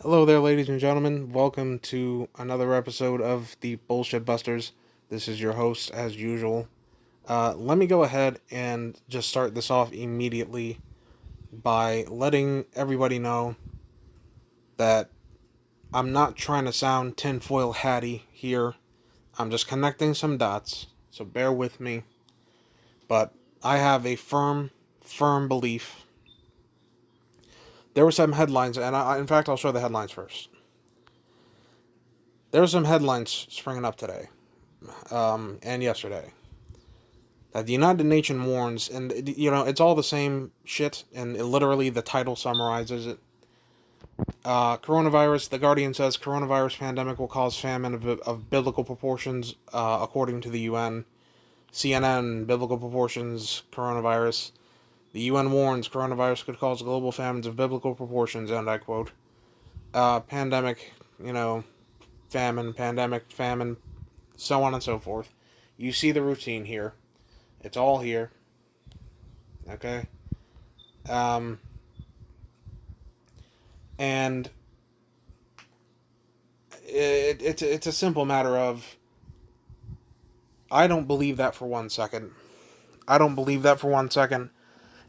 Hello there, ladies and gentlemen. Welcome to another episode of the Bullshit Busters. This is your host, as usual. Let me go ahead and just start this off immediately by letting everybody know that I'm not trying to sound tinfoil hatty here. I'm just connecting some dots, so bear with me. But I have a firm belief. There were some headlines, and in fact, I'll show the headlines first. There were some headlines springing up today and yesterday that the United Nations warns, and it's all the same shit, and literally the title summarizes it. Coronavirus, The Guardian says coronavirus pandemic will cause famine of biblical proportions, according to the UN. CNN, biblical proportions, coronavirus. The UN warns coronavirus could cause global famines of biblical proportions, and I quote. Pandemic, famine, so on and so forth. You see the routine here. It's all here. Okay? Um, and it's a simple matter of I don't believe that for 1 second. I don't believe that for 1 second.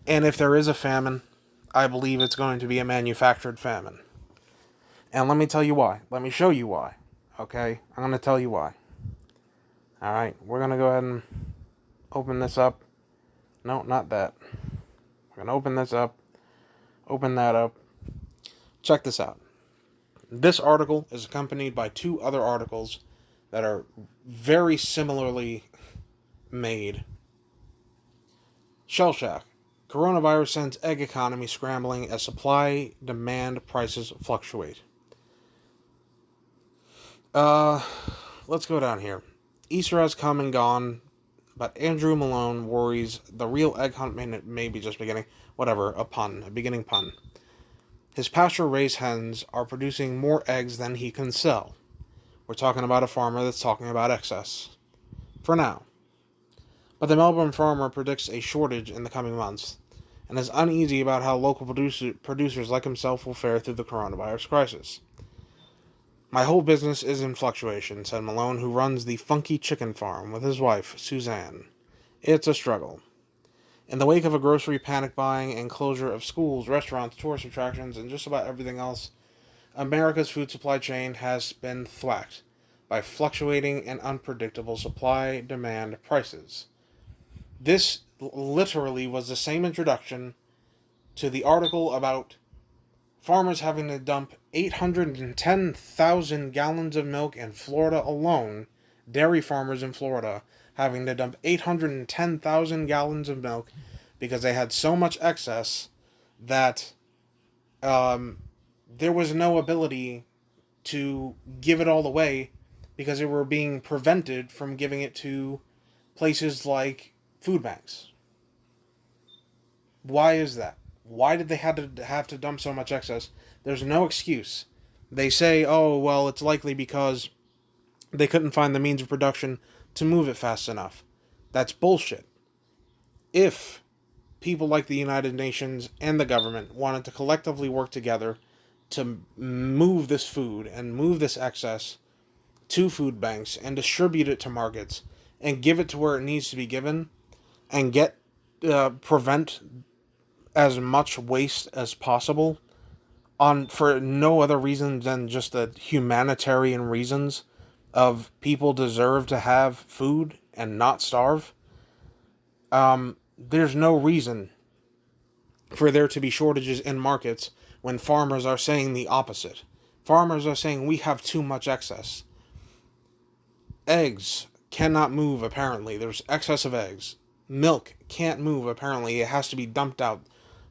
And if there is a famine, I believe it's going to be a manufactured famine. And let me tell you why. Let me show you why. Okay? I'm going to tell you why. All right? We're going to go ahead and open this up. No, not that. We're going to open this up. Open that up. Check this out. This article is accompanied by two other articles that are very similarly made. Shell Shock. Coronavirus sends egg economy scrambling as supply demand prices fluctuate. Uh, let's go down here. Easter has come and gone, but Andrew Malone worries the real egg hunt may be just beginning. Whatever, a beginning pun. His pasture-raised hens are producing more eggs than he can sell. We're talking about a farmer that's talking about excess. For now. But the Melbourne farmer predicts a shortage in the coming months and is uneasy about how local producers like himself will fare through the coronavirus crisis. My whole business is in fluctuation, said Malone, who runs the Funky Chicken Farm with his wife, Suzanne. It's a struggle. In the wake of a grocery panic buying and closure of schools, restaurants, tourist attractions, and just about everything else, America's food supply chain has been thwacked by fluctuating and unpredictable supply-demand prices. This literally was the same introduction to the article about farmers having to dump 810,000 gallons of milk in Florida alone. Dairy farmers in Florida having to dump 810,000 gallons of milk because they had so much excess that there was no ability to give it all away because they were being prevented from giving it to places like food banks. Why is that? Why did they have to dump so much excess? There's no excuse. They say, "Oh, well, it's likely because they couldn't find the means of production to move it fast enough." That's bullshit. If people like the United Nations and the government wanted to collectively work together to move this food and move this excess to food banks and distribute it to markets and give it to where it needs to be given and prevent as much waste as possible on for no other reason than just the humanitarian reasons of people deserve to have food and not starve. There's no reason for there to be shortages in markets when farmers are saying the opposite. Farmers are saying we have too much excess. Eggs cannot move, apparently. There's excess of eggs. Milk can't move, apparently. It has to be dumped out.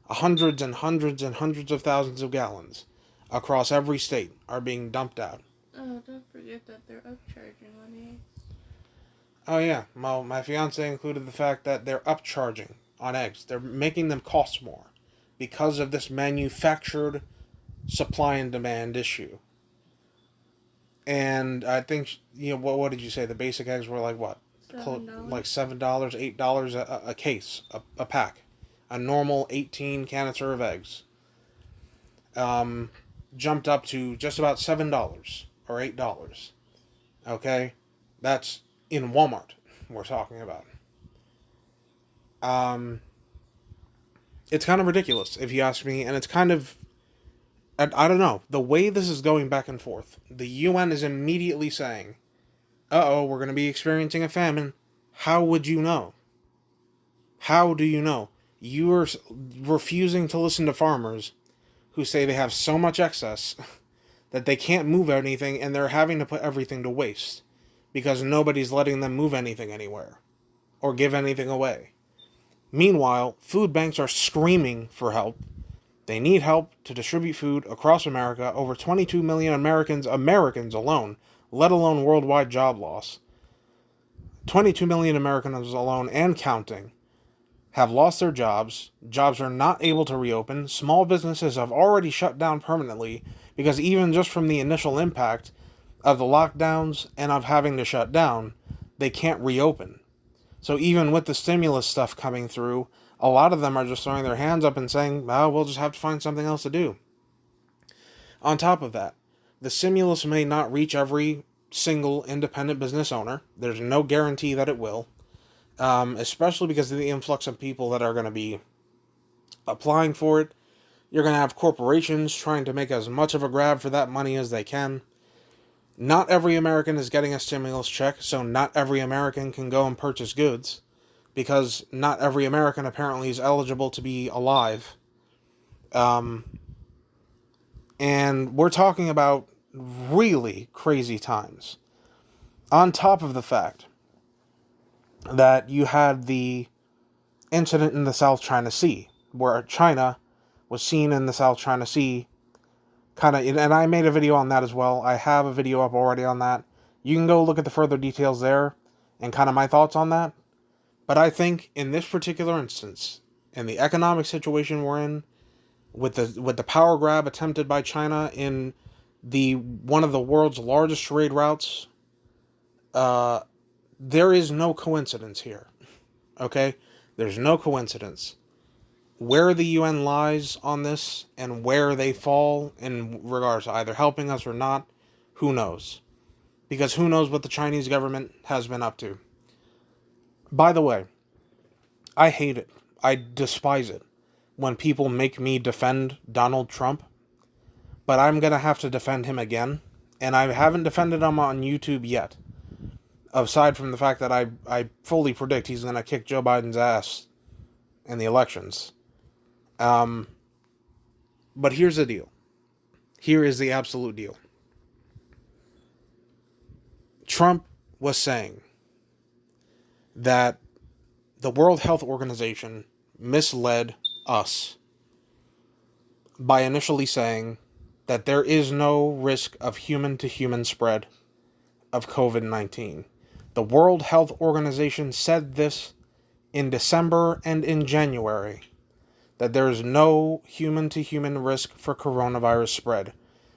Hundreds and hundreds and hundreds of thousands of gallons across every state are being dumped out. Oh, don't forget that they're upcharging on eggs. Oh, yeah. Well, my fiance included the fact that they're upcharging on eggs. They're making them cost more because of this manufactured supply and demand issue. And I think, what did you say? The basic eggs were like what? Like $7. $7, $8 a case, a pack. A normal 18 canister of eggs. jumped up to just about $7 or $8. Okay? That's in Walmart we're talking about. Um, it's kind of ridiculous, if you ask me, and it's kind of, I don't know, the way this is going back and forth. The UN is immediately saying, uh-oh, we're going to be experiencing a famine. How would you know? How do you know? You are refusing to listen to farmers who say they have so much excess that they can't move anything and they're having to put everything to waste because nobody's letting them move anything anywhere or give anything away. Meanwhile, food banks are screaming for help. They need help to distribute food across America. Over 22 million Americans alone, let alone worldwide job loss. 22 million Americans alone and counting have lost their jobs. Jobs are not able to reopen. Small businesses have already shut down permanently because even just from the initial impact of the lockdowns and of having to shut down, they can't reopen. So even with the stimulus stuff coming through, a lot of them are just throwing their hands up and saying, well, we'll just have to find something else to do. On top of that, the stimulus may not reach every single independent business owner. There's no guarantee that it will, especially because of the influx of people that are going to be applying for it. You're going to have corporations trying to make as much of a grab for that money as they can. Not every American is getting a stimulus check, so not every American can go and purchase goods, because not every American apparently is eligible to be alive. And we're talking about really crazy times. On top of the fact that you had the incident in the South China Sea, where China was seen in the South China Sea, kind of, and I made a video on that as well. I have a video up already on that. You can go look at the further details there and kind of my thoughts on that. But I think in this particular instance, in the economic situation we're in, with the power grab attempted by China in the one of the world's largest trade routes, there is no coincidence here. Okay? There's no coincidence. Where the UN lies on this and where they fall in regards to either helping us or not, who knows? Because who knows what the Chinese government has been up to. By the way, I hate it. I despise it when people make me defend Donald Trump, but I'm going to have to defend him again. And I haven't defended him on YouTube yet. Aside from the fact that I fully predict he's going to kick Joe Biden's ass in the elections. But here's the deal. Here is the absolute deal. Trump was saying that the World Health Organization misled us by initially saying that there is no risk of human-to-human spread of COVID-19. The World Health Organization said this in December and in January, that there is no human-to-human risk for coronavirus spread.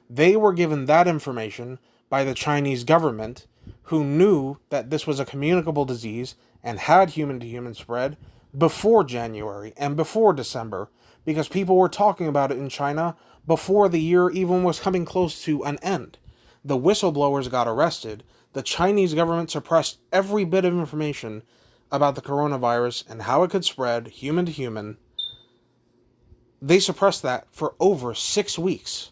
They were given that information by the Chinese government, who knew that this was a communicable disease and had human-to-human spread before January and before December, because people were talking about it in China before the year even was coming close to an end. The whistleblowers got arrested. The Chinese government suppressed every bit of information about the coronavirus and how it could spread human to human. They suppressed that for over 6 weeks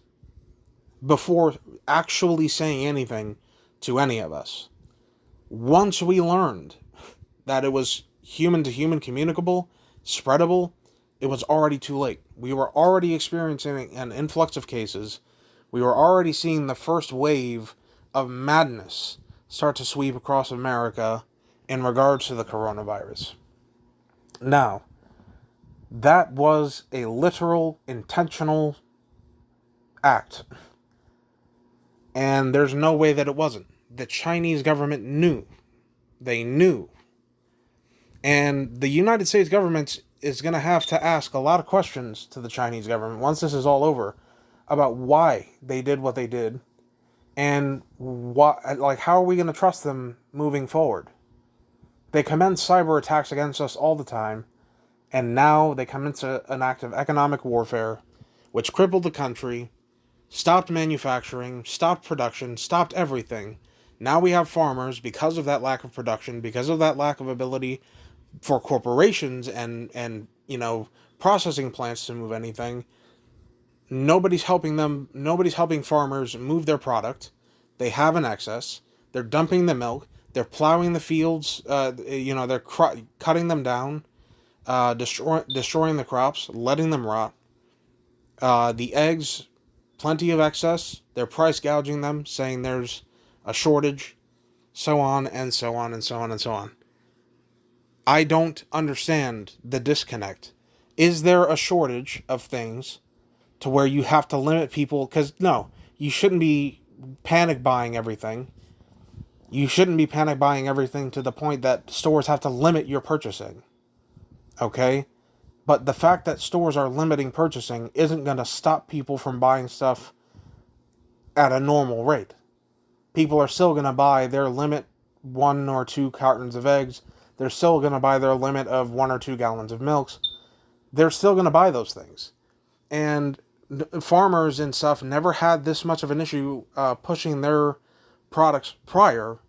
before actually saying anything to any of us. Once we learned that it was human to human communicable, spreadable, it was already too late. We were already experiencing an influx of cases. We were already seeing the first wave of madness start to sweep across America in regards to the coronavirus. Now, that was a literal, intentional act. And there's no way that it wasn't. The Chinese government knew. They knew. And the United States government is going to have to ask a lot of questions to the Chinese government once this is all over about why they did what they did and how are we going to trust them moving forward. They commence cyber attacks against us all the time, and now they commence an act of economic warfare which crippled the country, stopped manufacturing, stopped production, stopped everything. Now we have farmers, because of that lack of production, because of that lack of ability for corporations and processing plants to move anything. Nobody's helping them. Nobody's helping farmers move their product. They have an excess. They're dumping the milk. They're plowing the fields. They're cutting them down, destroying the crops, letting them rot. The eggs, plenty of excess. They're price gouging them, saying there's a shortage, so on and so on and so on and so on. I don't understand the disconnect. Is there a shortage of things to where you have to limit people? Because no, you shouldn't be panic buying everything. You shouldn't be panic buying everything to the point that stores have to limit your purchasing. Okay? But the fact that stores are limiting purchasing isn't going to stop people from buying stuff at a normal rate. People are still going to buy their limit 1 or 2 cartons of eggs. They're still going to buy their limit of 1 or 2 gallons of milks. They're still going to buy those things. And farmers and stuff never had this much of an issue pushing their products prior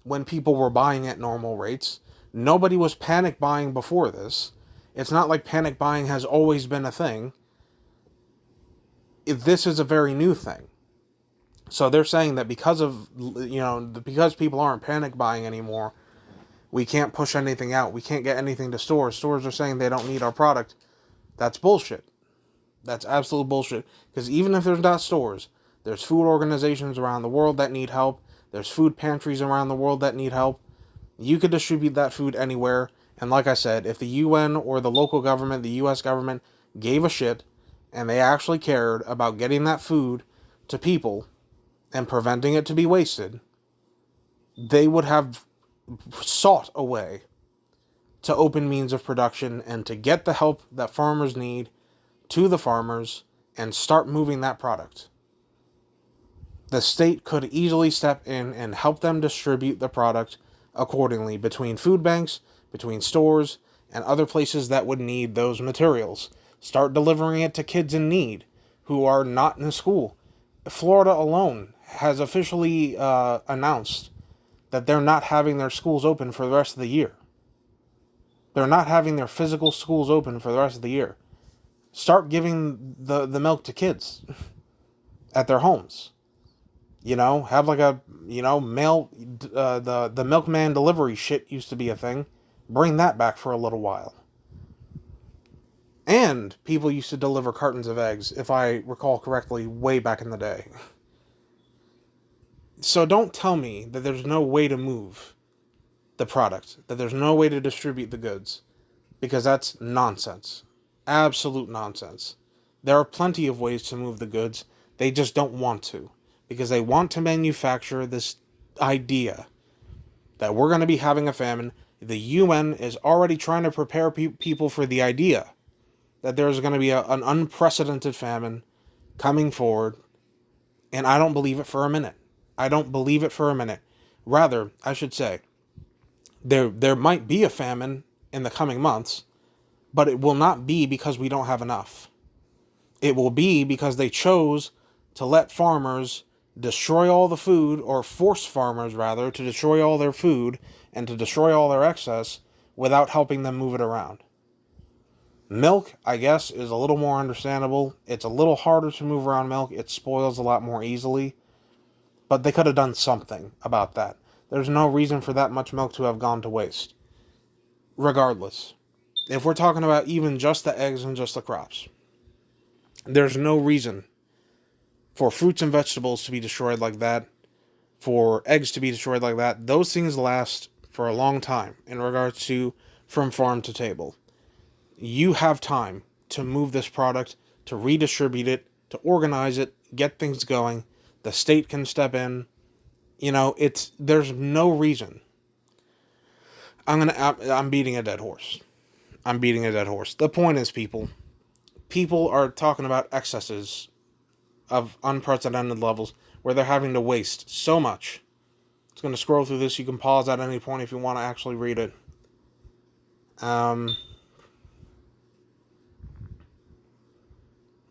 when people were buying at normal rates. Nobody was panic buying before this. It's not like panic buying has always been a thing. This is a very new thing. So they're saying that because people aren't panic buying anymore, we can't push anything out. We can't get anything to stores. Stores are saying they don't need our product. That's bullshit. That's absolute bullshit. Because even if there's not stores, there's food organizations around the world that need help. There's food pantries around the world that need help. You could distribute that food anywhere. And like I said, if the UN or the local government, the US government, gave a shit and they actually cared about getting that food to people and preventing it to be wasted, they would have sought a way to open means of production and to get the help that farmers need to the farmers and start moving that product. The state could easily step in and help them distribute the product accordingly between food banks, between stores, and other places that would need those materials. Start delivering it to kids in need who are not in school. Florida alone has officially announced that they're not having their schools open for the rest of the year. They're not having their physical schools open for the rest of the year. Start giving the milk to kids at their homes. Have like a, mail, the milkman delivery shit used to be a thing. Bring that back for a little while. And people used to deliver cartons of eggs, if I recall correctly, way back in the day. So don't tell me that there's no way to move the product, that there's no way to distribute the goods, because that's nonsense. Absolute nonsense. There are plenty of ways to move the goods. They just don't want to, because they want to manufacture this idea that we're going to be having a famine. The UN is already trying to prepare people for the idea that there's going to be an unprecedented famine coming forward, and I don't believe it for a minute. I don't believe it for a minute. Rather, I should say, there might be a famine in the coming months, but it will not be because we don't have enough. It will be because they chose to let farmers destroy all the food, or force farmers, rather, to destroy all their food and to destroy all their excess without helping them move it around. Milk, I guess, is a little more understandable. It's a little harder to move around milk. It spoils a lot more easily. But they could have done something about that. There's no reason for that much milk to have gone to waste. Regardless, if we're talking about even just the eggs and just the crops, there's no reason for fruits and vegetables to be destroyed like that, for eggs to be destroyed like that. Those things last for a long time in regards to from farm to table. You have time to move this product, to redistribute it, to organize it, get things going. The state can step in. There's no reason. I'm beating a dead horse. I'm beating a dead horse. The point is, people are talking about excesses of unprecedented levels where they're having to waste so much. It's going to scroll through this. You can pause at any point if you want to actually read it.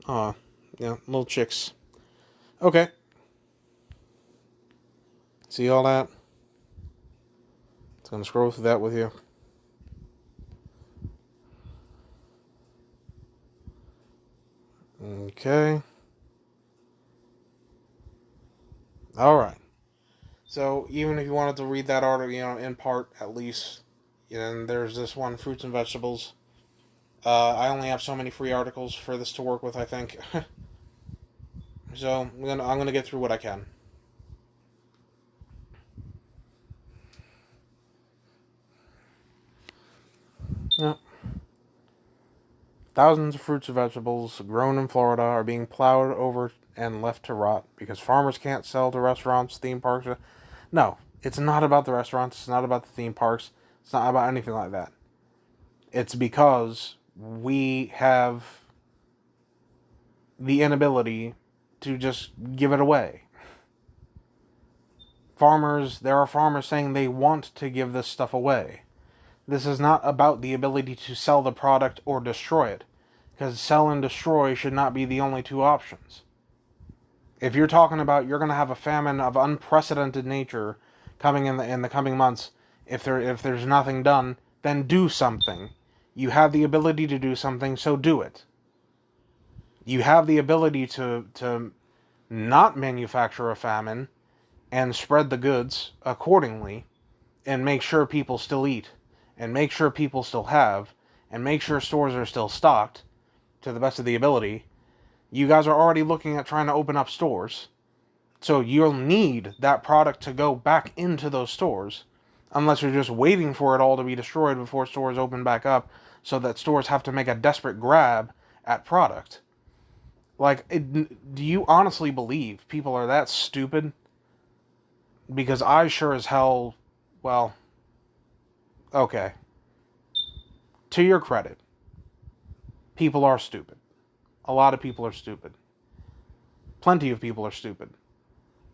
Little chicks. Okay. See all that? It's going to scroll through that with you. Okay. All right. So even if you wanted to read that article, in part at least, and there's this one, fruits and vegetables. I only have so many free articles for this to work with, I think. So I'm gonna get through what I can. Yeah. Thousands of fruits and vegetables grown in Florida are being plowed over and left to rot because farmers can't sell to restaurants, theme parks. No, it's not about the restaurants. It's not about the theme parks. It's not about anything like that. It's because we have the inability to just give it away. There are farmers saying they want to give this stuff away. This is not about the ability to sell the product or destroy it, because sell and destroy should not be the only two options. If you're talking about you're going to have a famine of unprecedented nature coming in the coming months, if there's nothing done, then do something. You have the ability to do something, so do it. You have the ability to not manufacture a famine and spread the goods accordingly and make sure people still eat and make sure people still have and make sure stores are still stocked to the best of the ability. You guys are already looking at trying to open up stores. So you'll need that product to go back into those stores unless you're just waiting for it all to be destroyed before stores open back up so that stores have to make a desperate grab at product. Do you honestly believe people are that stupid? Because I sure as hell, well, okay. To your credit, people are stupid. A lot of people are stupid. Plenty of people are stupid.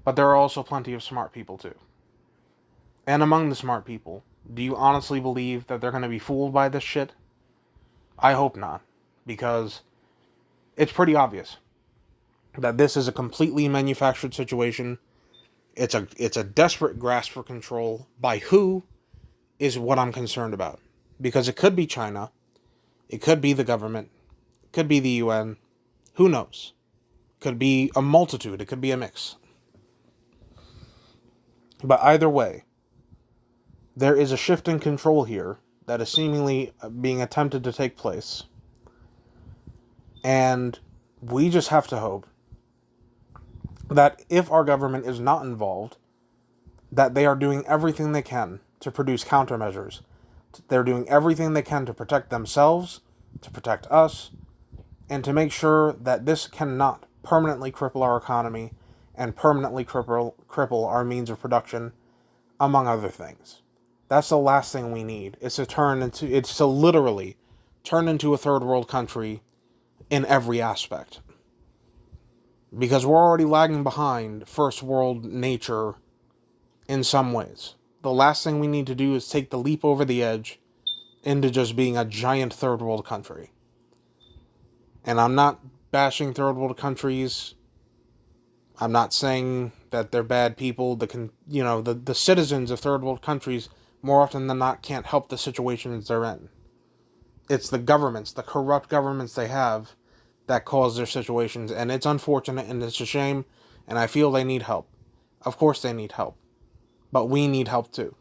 But there are also plenty of smart people too. And among the smart people, do you honestly believe that they're going to be fooled by this shit? I hope not. Because it's pretty obvious that this is a completely manufactured situation. It's a desperate grasp for control by who is what I'm concerned about. Because it could be China, it could be the government, it could be the UN, who knows? It could be a multitude, it could be a mix. But either way, there is a shift in control here that is seemingly being attempted to take place. And we just have to hope that if our government is not involved, that they are doing everything they can to produce countermeasures. They're doing everything they can to protect themselves, to protect us, and to make sure that this cannot permanently cripple our economy and permanently cripple our means of production, among other things. That's the last thing we need. It's to literally turn into a third world country in every aspect. Because we're already lagging behind first world nature in some ways. The last thing we need to do is take the leap over the edge into just being a giant third world country. And I'm not bashing third world countries. I'm not saying that they're bad people. The citizens of third world countries more often than not can't help the situations they're in. It's the governments, the corrupt governments they have, that cause their situations, and it's unfortunate and it's a shame, and I feel they need help. Of course they need help. But we need help too.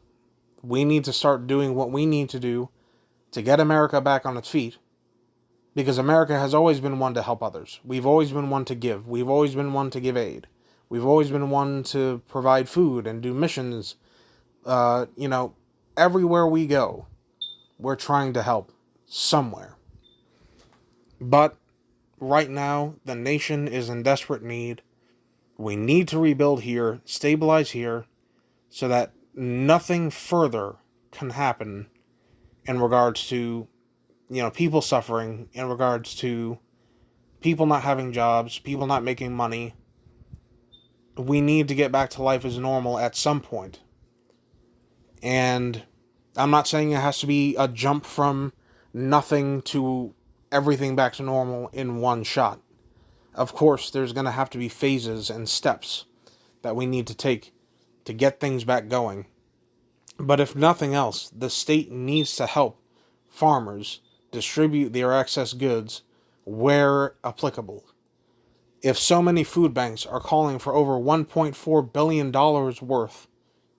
We need to start doing what we need to do to get America back on its feet, because America has always been one to help others. We've always been one to give. We've always been one to give aid. We've always been one to provide food and do missions. Everywhere we go, we're trying to help somewhere. But right now, the nation is in desperate need. We need to rebuild here, stabilize here, so that nothing further can happen in regards to, people suffering, in regards to people not having jobs, people not making money. We need to get back to life as normal at some point. And I'm not saying it has to be a jump from nothing to everything back to normal in one shot. Of course, there's going to have to be phases and steps that we need to take to get things back going. But if nothing else, the state needs to help farmers distribute their excess goods where applicable. If so many food banks are calling for over $1.4 billion worth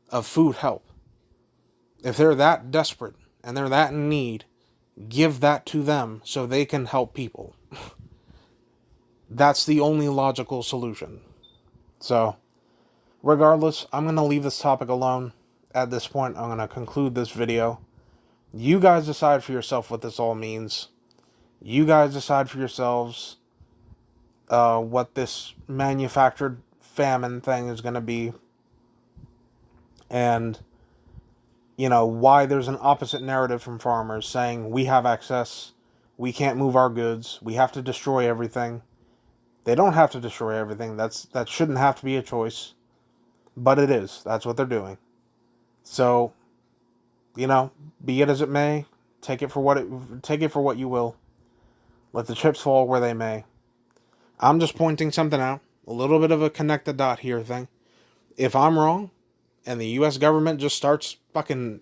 of food help, if they're that desperate and they're that in need, give that to them so they can help people. That's the only logical solution. So, regardless, I'm going to leave this topic alone. At this point, I'm going to conclude this video. You guys decide for yourself what this all means. You guys decide for yourselves what this manufactured famine thing is going to be. And, why there's an opposite narrative from farmers saying we have excess, we can't move our goods, we have to destroy everything. They don't have to destroy everything. That shouldn't have to be a choice. But it is. That's what they're doing. So, be it as it may, take it for what you will. Let the chips fall where they may. I'm just pointing something out. A little bit of a connect the dot here thing. If I'm wrong, and the U.S. government just starts fucking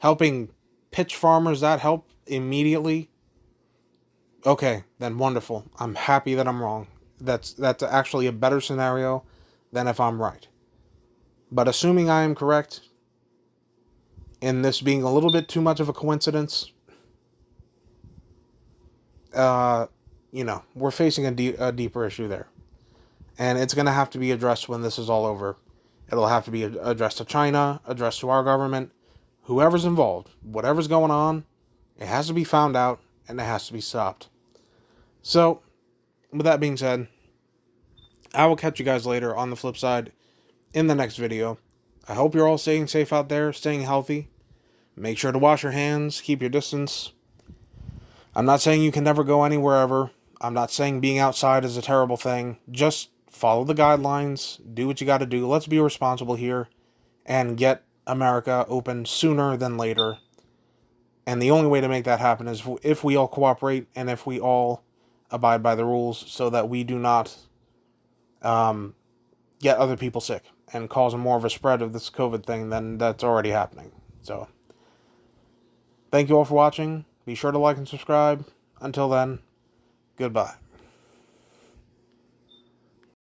helping pitch farmers that help immediately, okay, then wonderful. I'm happy that I'm wrong. That's actually a better scenario than if I'm right. But assuming I am correct, in this being a little bit too much of a coincidence, we're facing a deeper issue there. And it's going to have to be addressed when this is all over. It'll have to be addressed to China, addressed to our government, whoever's involved, whatever's going on, it has to be found out, and it has to be stopped. So, with that being said, I will catch you guys later on the flip side in the next video. I hope you're all staying safe out there, staying healthy. Make sure to wash your hands, keep your distance. I'm not saying you can never go anywhere ever. I'm not saying being outside is a terrible thing. Just follow the guidelines, do what you got to do. Let's be responsible here and get America open sooner than later. And the only way to make that happen is if we all cooperate and if we all abide by the rules so that we do not get other people sick and cause more of a spread of this COVID thing than that's already happening. So, thank you all for watching. Be sure to like and subscribe. Until then, goodbye.